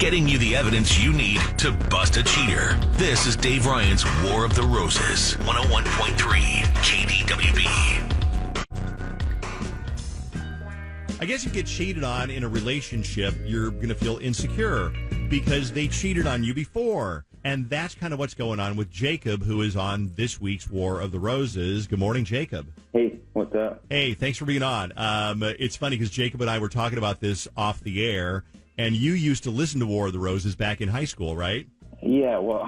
getting you the evidence you need to bust a cheater. This is Dave Ryan's War of the Roses, 101.3 KDWB. I guess if you get cheated on in a relationship, you're going to feel insecure because they cheated on you before. And that's kind of what's going on with Jacob, who is on this week's War of the Roses. Good morning, Jacob. Hey, what's up? Hey, thanks for being on. It's funny because Jacob and I were talking about this off the air, and you used to listen to War of the Roses back in high school, right? Yeah, well,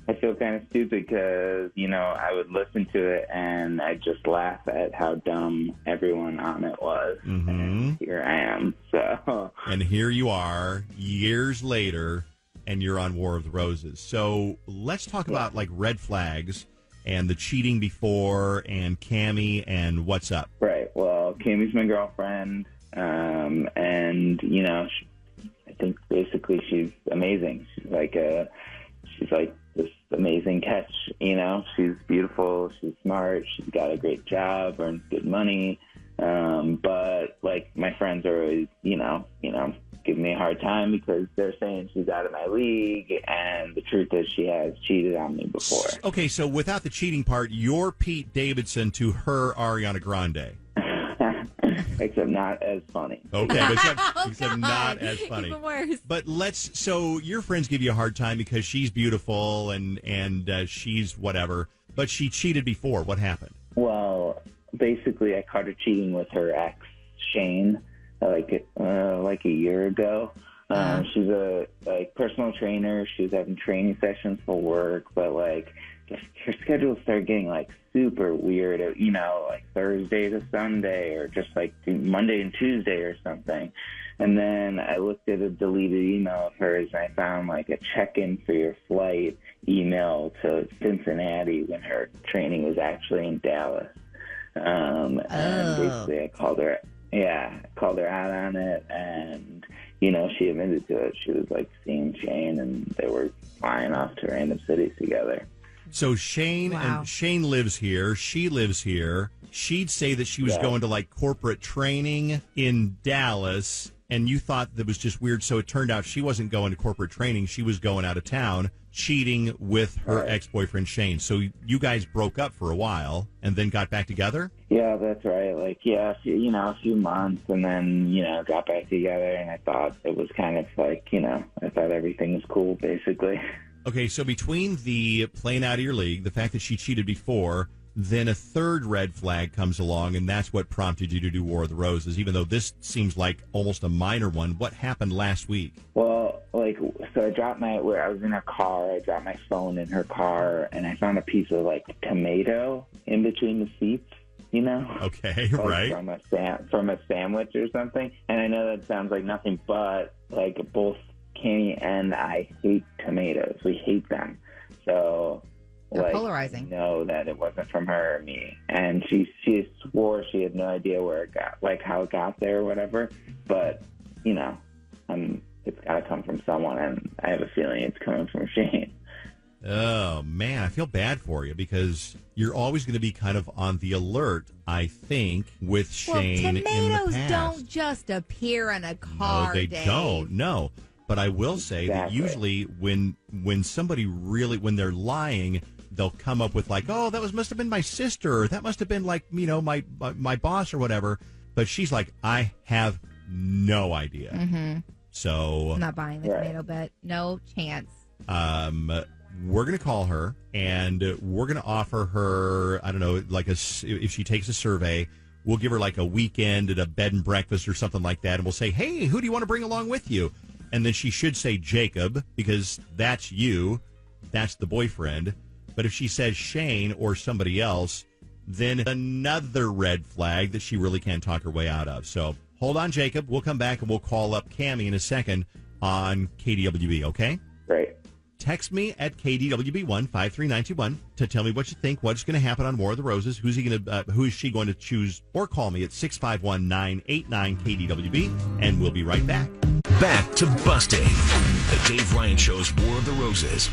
I feel kind of stupid because, I would listen to it and I just laugh at how dumb everyone on it was. Mm-hmm. And here I am. So. And here you are, years later, and you're on War of the Roses. So let's talk about, red flags and the cheating before and Cammie and what's up. Right. Well, Cammie's my girlfriend, and, I think basically she's amazing. She's like this amazing catch, She's beautiful, she's smart, she's got a great job, earns good money, but, my friends are always, giving me a hard time because they're saying she's out of my league, and the truth is she has cheated on me before. Okay, so without the cheating part, you're Pete Davidson to her Ariana Grande. Except not as funny. Okay, except not as funny. Even worse. But so your friends give you a hard time because she's beautiful and she's whatever, but she cheated before. What happened? Well, basically I caught her cheating with her ex, Shane, like a year ago. She's a personal trainer. She was having training sessions for work, but her schedule started getting super weird, Thursday to Sunday or just Monday and Tuesday or something. And then I looked at a deleted email of hers and I found a check-in for your flight email to Cincinnati when her training was actually in Dallas. And basically I called her out on it, and she admitted to it. She was seeing Shane and they were flying off to random cities together. So Shane lives here. She lives here. She'd say that she was going to corporate training in Dallas, and you thought that was just weird. So it turned out she wasn't going to corporate training. She was going out of town, cheating with her ex-boyfriend Shane. So you guys broke up for a while and then got back together? Yeah, that's right. A few months, and then, got back together, and I thought it was kind of I thought everything was cool, basically. Okay, so between the playing out of your league, the fact that she cheated before, then a third red flag comes along, and that's what prompted you to do War of the Roses, even though this seems like almost a minor one. What happened last week? Well, so I dropped where I was in her car, I dropped my phone in her car, and I found a piece of, tomato in between the seats, Okay, right. From a sandwich or something. And I know that sounds like nothing, but, both Cammie and I hate tomatoes. We hate them. So, they're polarizing. I know that it wasn't from her or me. And she swore she had no idea where it got, how it got there or whatever. But, it's got to come from someone, and I have a feeling it's coming from Shane. Oh, man, I feel bad for you because you're always going to be kind of on the alert, I think, with Shane in the past. Tomatoes don't just appear in a car, No, they Dave. don't. No. But I will say that usually when somebody when they're lying, they'll come up with oh, that must have been my sister, or that must have been my boss or whatever. But she's like, I have no idea. Mm-hmm. So I'm not buying the tomato bet. No chance. We're going to call her, and we're going to offer her, I don't know, if she takes a survey, we'll give her a weekend at a bed and breakfast or something like that, and we'll say, hey, who do you want to bring along with you? And then she should say Jacob, because that's you. That's the boyfriend. But if she says Shane or somebody else, then another red flag that she really can't talk her way out of. So hold on, Jacob. We'll come back and we'll call up Cammie in a second on KDWB, okay? Great. Text me at KDWB15391 to tell me what you think, what's going to happen on War of the Roses, who is she going to choose, or call me at 651-989-KDWB, and we'll be right back. Back to busting. The Dave Ryan Show's War of the Roses.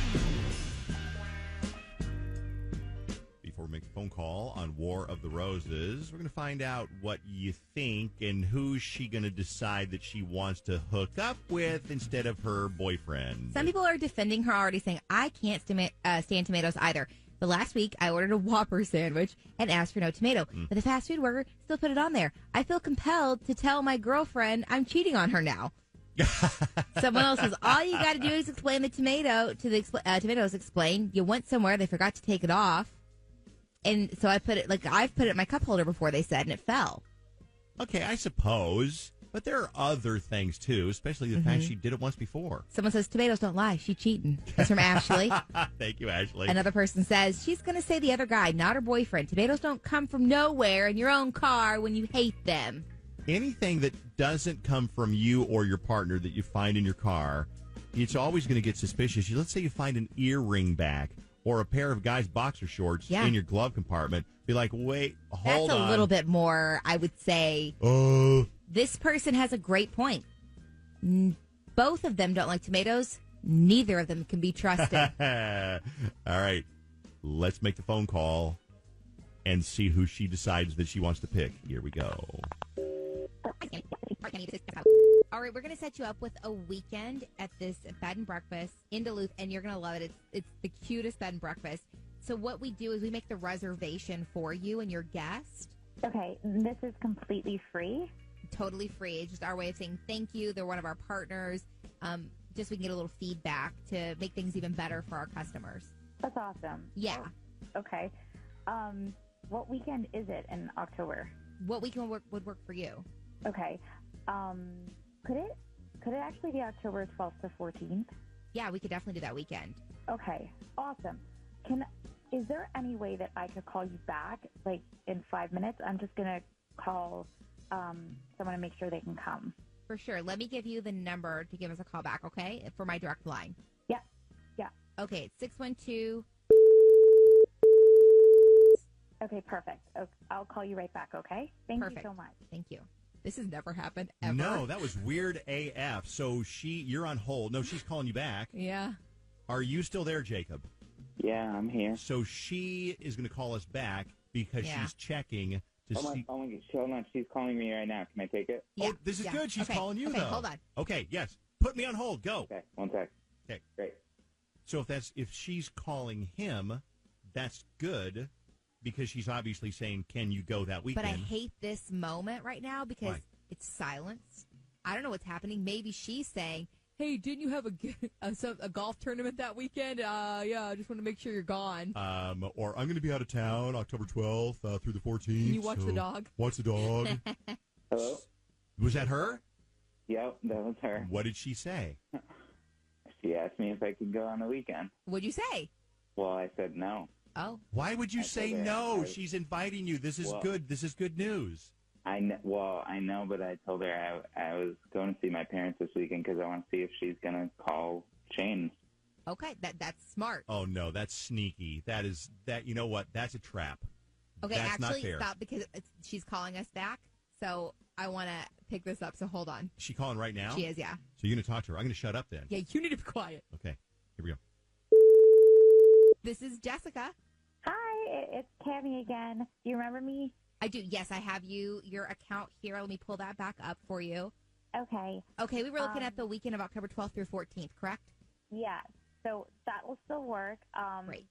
Before we make the phone call, call on War of the Roses. We're going to find out what you think and who's she going to decide that she wants to hook up with instead of her boyfriend. Some people are defending her already, saying, I can't stand tomatoes either. But last week, I ordered a Whopper sandwich and asked for no tomato. But the fast food worker still put it on there. I feel compelled to tell my girlfriend I'm cheating on her now. Someone else says, all you got to do is explain the tomato to the tomatoes. Explain you went somewhere, they forgot to take it off, and so I've put it in my cup holder before, they said, and it fell. Okay, I suppose, but there are other things too, especially the fact she did it once before. Someone says tomatoes don't lie, she cheating. That's from Ashley. Thank you, Ashley. Another person says she's going to say the other guy, not her boyfriend. Tomatoes don't come from nowhere in your own car when you hate them. Anything that doesn't come from you or your partner that you find in your car, it's always going to get suspicious. Let's say you find an earring back or a pair of guys' boxer shorts in your glove compartment. Be like, wait, hold on. That's a little bit more, I would say. This person has a great point. Both of them don't like tomatoes. Neither of them can be trusted. All right. Let's make the phone call and see who she decides that she wants to pick. Here we go. All right, we're going to set you up with a weekend at this bed and breakfast in Duluth, and you're going to love it. It's the cutest bed and breakfast. So what we do is we make the reservation for you and your guest. Okay, this is completely free? Totally free. It's just our way of saying thank you. They're one of our partners. Just so we can get a little feedback to make things even better for our customers. That's awesome. Yeah. Oh, okay. What weekend is it in October? What weekend would work for you? Okay. Could it actually be October 12th to 14th? Yeah, we could definitely do that weekend. Okay. Awesome. Is there any way that I could call you back, like, in 5 minutes? I'm just going to call someone to make sure they can come. For sure. Let me give you the number to give us a call back, okay? For my direct line. Yeah. Yeah. Okay, it's 612. Okay, perfect. Okay, I'll call you right back, okay? Thank you so much. Thank you. This has never happened ever. No, that was weird AF. So you're on hold. No, she's calling you back. Yeah. Are you still there, Jacob? Yeah, I'm here. So she is going to call us back because she's checking to see. Oh my gosh, hold on. She's calling me right now. Can I take it? Yeah. Oh, this is good. She's calling you, though. Hold on. Okay, yes. Put me on hold. Go. Okay, one sec. Okay. Great. So if she's calling him, that's good because she's obviously saying, can you go that weekend? But I hate this moment right now because it's silence. I don't know what's happening. Maybe she's saying, hey, didn't you have a golf tournament that weekend? Yeah, I just want to make sure you're gone. Or I'm going to be out of town October 12th through the 14th. Can you watch the dog? Watch the dog. Hello? Was that her? Yep, that was her. What did she say? She asked me if I could go on the weekend. What'd you say? Well, I said no. Oh. Why would you say no? She's inviting you. This is good. This is good news. I know, but I told her I was going to see my parents this weekend because I want to see if she's going to call Shane. Okay, that's smart. Oh, no, that's sneaky. You know what? That's a trap. Okay, that's actually, not fair. stop because she's calling us back. So I want to pick this up. So hold on. Is she calling right now? She is, yeah. So you're going to talk to her. I'm going to shut up then. Yeah, you need to be quiet. Okay, here we go. This is Jessica. Hi, it's Cammie again. Do you remember me? I do. Yes, I have your account here. Let me pull that back up for you. Okay. Okay, we were looking at the weekend of October 12th through 14th, correct? Yeah. So that will still work. Great.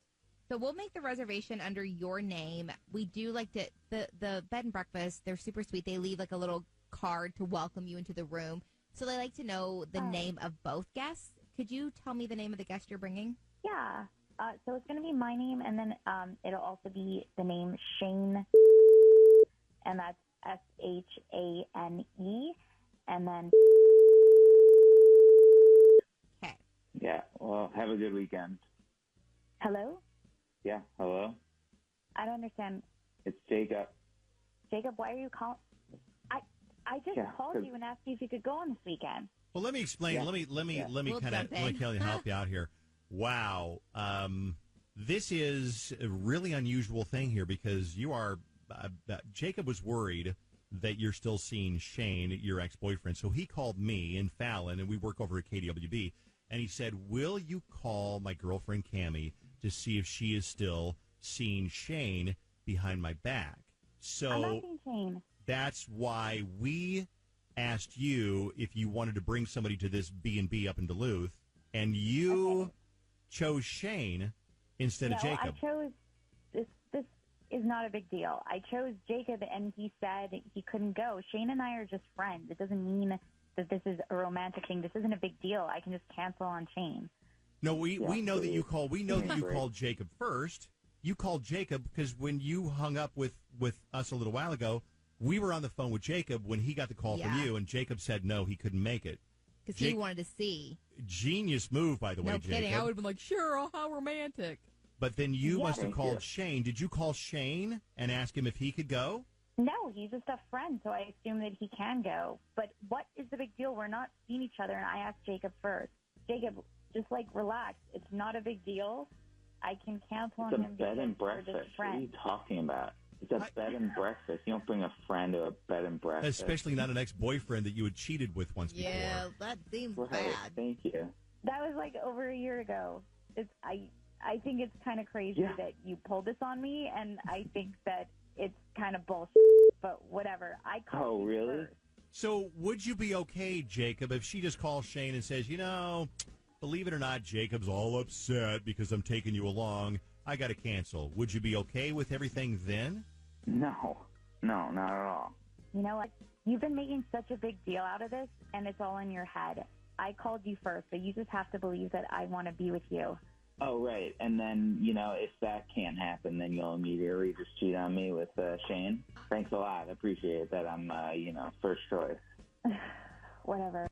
So we'll make the reservation under your name. We do like to the bed and breakfast. They're super sweet. They leave like a little card to welcome you into the room. So they like to know the name of both guests. Could you tell me the name of the guest you're bringing? Yeah. So it's going to be my name, and then it'll also be the name Shane, and that's Shane, and then. Okay. Yeah. Well, have a good weekend. Hello? Yeah. Hello. I don't understand. It's Jacob. Jacob, why are you calling? I just called you and asked you if you could go on this weekend. Well, let me explain. Yeah. Let me We'll kind of help you out here. Wow. This is a really unusual thing here because you are Jacob was worried that you're still seeing Shane, your ex-boyfriend. So he called me and Fallon, and we work over at KDWB, and he said, will you call my girlfriend Cammie to see if she is still seeing Shane behind my back. I'm So not being Shane. that's why we asked you if you wanted to bring somebody to this B&B up in Duluth, and you chose Shane instead of Jacob. I chose this is not a big deal. I chose Jacob, and he said he couldn't go. Shane and I are just friends. It doesn't mean that this is a romantic thing. This isn't a big deal. I can just cancel on Shane. No, we know that you called. We know that you called Jacob first. You called Jacob because when you hung up with us a little while ago, we were on the phone with Jacob when he got the call from you, and Jacob said no, he couldn't make it. Because he wanted to see. Genius move, by the way, No Jacob. kidding. I would have been like, sure, oh, how romantic. But then you must have called you. Shane. Did you call Shane and ask him if he could go? No, he's just a friend, so I assume that he can go. But what is the big deal? We're not seeing each other, and I asked Jacob first. Jacob, just, relax. It's not a big deal. I can cancel on It's a him bed and because we're breakfast. just What are you friends. talking about? It's a bed and breakfast. You don't bring a friend to a bed and breakfast. Especially not an ex-boyfriend that you had cheated with once Yeah, before. that seems Right. bad. Thank you. That was, over a year ago. I think it's kind of crazy that you pulled this on me, and I think that it's kind of bullshit, but whatever. I called you really? first. So would you be okay, Jacob, if she just calls Shane and says, believe it or not, Jacob's all upset because I'm taking you along. I got to cancel. Would you be okay with everything then? No, not at all. You know what? You've been making such a big deal out of this, and it's all in your head. I called you first, but you just have to believe that I want to be with you. Oh, right. And then, if that can't happen, then you'll immediately just cheat on me with Shane. Thanks a lot. I appreciate that I'm, first choice. Whatever.